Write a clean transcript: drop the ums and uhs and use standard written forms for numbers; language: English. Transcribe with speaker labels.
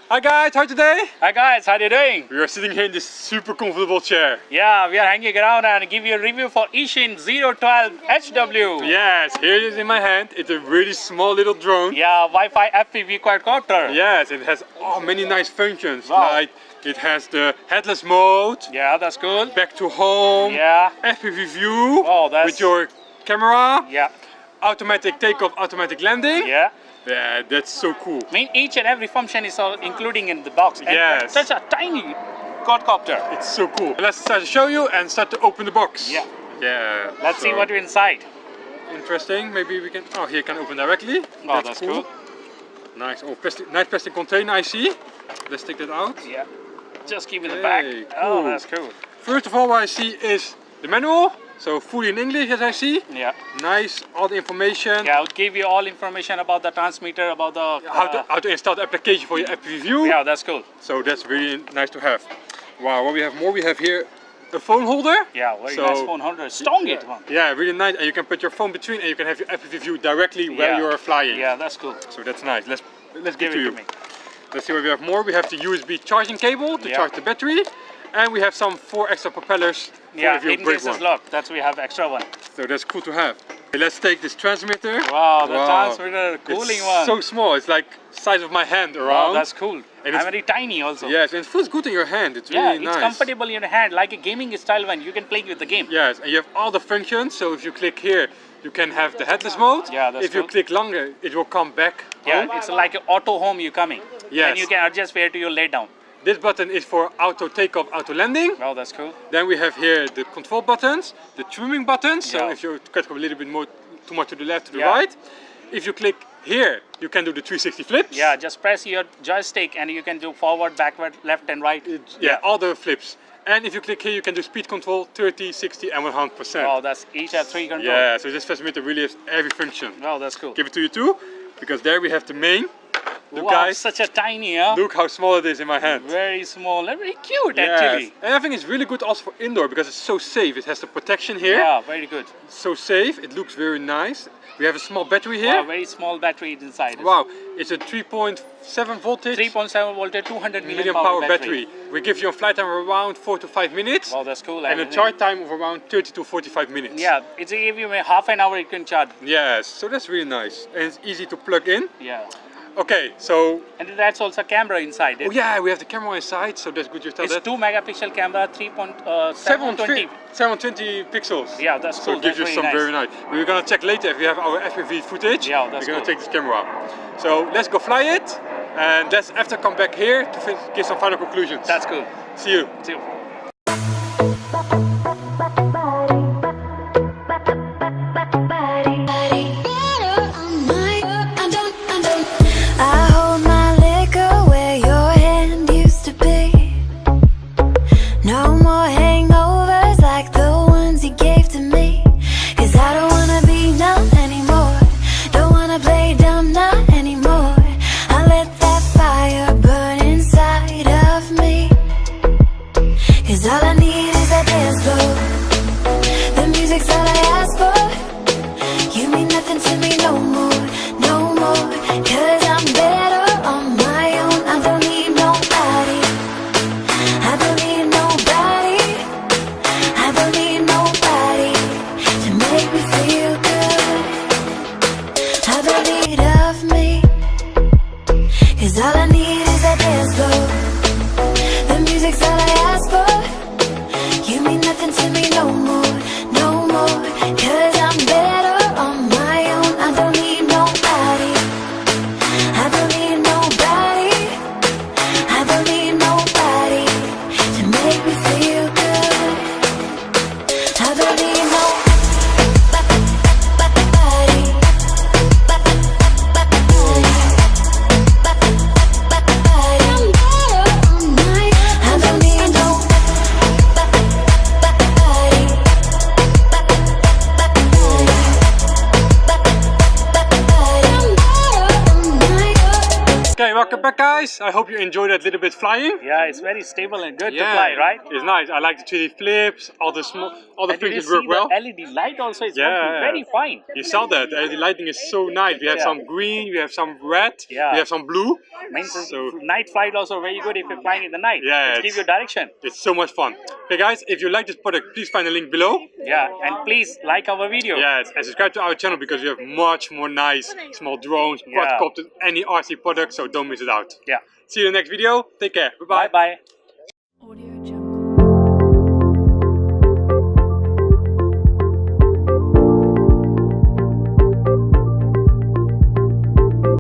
Speaker 1: Hi guys, how today?
Speaker 2: Hi guys, how are you doing?
Speaker 1: We are sitting here in this super comfortable chair.
Speaker 2: Yeah, we are hanging around and give you a review for Eachine E012HW.
Speaker 1: Yes, here it is in my hand. It's a really small little drone.
Speaker 2: Yeah, Wi-Fi FPV quadcopter.
Speaker 1: Yes, it has many nice functions.
Speaker 2: Wow.
Speaker 1: Like it has the headless mode.
Speaker 2: Yeah, that's cool.
Speaker 1: Back to home.
Speaker 2: Yeah.
Speaker 1: FPV view.
Speaker 2: Oh, that's...
Speaker 1: with your camera.
Speaker 2: Yeah.
Speaker 1: Automatic takeoff, automatic landing.
Speaker 2: Yeah.
Speaker 1: Yeah, that's so cool.
Speaker 2: I mean, each and every function is all including in the box. And
Speaker 1: yes.
Speaker 2: Such a tiny quadcopter.
Speaker 1: It's so cool. Let's start to show you and start to open the box.
Speaker 2: Yeah.
Speaker 1: Yeah.
Speaker 2: Let's see what's inside.
Speaker 1: Interesting. Maybe we can. Oh, here can open directly.
Speaker 2: Oh, that's cool.
Speaker 1: Nice. Oh, plastic, nice plastic container. I see. Let's take that out.
Speaker 2: Yeah. Just keep it in the back.
Speaker 1: Cool.
Speaker 2: Oh, that's cool.
Speaker 1: First of all, what I see is the manual. So fully in English, as I see.
Speaker 2: Yeah.
Speaker 1: Nice, all the information.
Speaker 2: Yeah, I'll give you all information about the transmitter, about the
Speaker 1: how to install the application for your FPV view.
Speaker 2: Yeah, that's cool.
Speaker 1: So that's really nice to have. Wow, what we have more? We have here a phone holder.
Speaker 2: Yeah, very nice phone holder. Strong it one.
Speaker 1: Yeah, really nice, and you can put your phone between, and you can have your FPV view directly where you are flying.
Speaker 2: Yeah, that's cool.
Speaker 1: So that's nice. Let's give
Speaker 2: it
Speaker 1: it to you.
Speaker 2: me.
Speaker 1: Let's see what we have more. We have the USB charging cable to charge the battery. And we have some 4 extra propellers for if you break one.
Speaker 2: Locked, that's we have extra one.
Speaker 1: So that's cool to have. Okay, let's take this transmitter.
Speaker 2: Wow, the transmitter cooling
Speaker 1: it's
Speaker 2: one.
Speaker 1: So small, it's like size of my hand around.
Speaker 2: Wow, that's cool. And it's very tiny also.
Speaker 1: Yes, and it feels good in your hand. It's really nice.
Speaker 2: It's comfortable in your hand, like a gaming style one. You can play with the game.
Speaker 1: Yes, and you have all the functions. So if you click here, you can have the headless mode.
Speaker 2: Yeah, that's
Speaker 1: If you click longer, it will come back.
Speaker 2: Yeah, it's like an auto home you coming.
Speaker 1: Yes.
Speaker 2: And you can adjust where to you lay down.
Speaker 1: This button is for auto takeoff, auto landing.
Speaker 2: Oh, that's cool.
Speaker 1: Then we have here the control buttons, the trimming buttons. So if you cut a little bit more, too much to the left, to the right. If you click here, you can do the 360 flips.
Speaker 2: Yeah, just press your joystick and you can do forward, backward, left and right.
Speaker 1: All the flips. And if you click here, you can do speed control, 30, 60 and 100%.
Speaker 2: Oh, that's each have 3 controls.
Speaker 1: Yeah, so this transmitter really has every function.
Speaker 2: Oh, that's cool.
Speaker 1: Give it to you too, because there we have the main.
Speaker 2: Look, guys, such a tiny,
Speaker 1: Look how small it is in my hand.
Speaker 2: Very small and very cute, actually.
Speaker 1: And I think it's really good also for indoor because it's so safe. It has the protection here.
Speaker 2: Yeah, very good.
Speaker 1: So safe. It looks very nice. We have a small battery here.
Speaker 2: Wow, very small battery inside.
Speaker 1: Wow, it's a 3.7 voltage.
Speaker 2: 3.7 voltage, 200 million
Speaker 1: power battery. We give you a flight time of around 4 to 5 minutes.
Speaker 2: Wow, that's cool.
Speaker 1: And a charge time of around 30 to 45 minutes.
Speaker 2: Yeah, it's give you half an hour you can charge.
Speaker 1: Yes, so that's really nice. And it's easy to plug in.
Speaker 2: Yeah.
Speaker 1: Okay, so...
Speaker 2: And that's also a camera inside it.
Speaker 1: Oh yeah, we have the camera inside, so that's good you tell
Speaker 2: it's
Speaker 1: that.
Speaker 2: It's 2 megapixel camera,
Speaker 1: 720 pixels.
Speaker 2: Yeah, that's cool.
Speaker 1: So it gives you some very nice. We're gonna check later if we have our FPV footage.
Speaker 2: Yeah, that's
Speaker 1: We're gonna take this camera up. So let's go fly it, and let's after come back here to give some final conclusions.
Speaker 2: That's cool.
Speaker 1: See you.
Speaker 2: See you.
Speaker 1: guys, I hope you enjoyed that little bit flying.
Speaker 2: Yeah, it's very stable and good to fly, right?
Speaker 1: It's nice. I like the 3D flips, all the things that work well.
Speaker 2: The LED light also is working very fine.
Speaker 1: You saw that. The LED lighting is so nice. We have some green, we have some red, we have some blue.
Speaker 2: So night flight also very good if you're flying in the night.
Speaker 1: Yeah,
Speaker 2: it gives you direction.
Speaker 1: It's so much fun. Okay guys, if you like this product, please find the link below.
Speaker 2: Yeah, and please like our video.
Speaker 1: Yes, and subscribe to our channel because we have much more nice small drones, quadcopters, any RC products, so don't miss it out.
Speaker 2: Yeah.
Speaker 1: See you in the next video. Take care. Bye-bye.
Speaker 2: Bye-bye.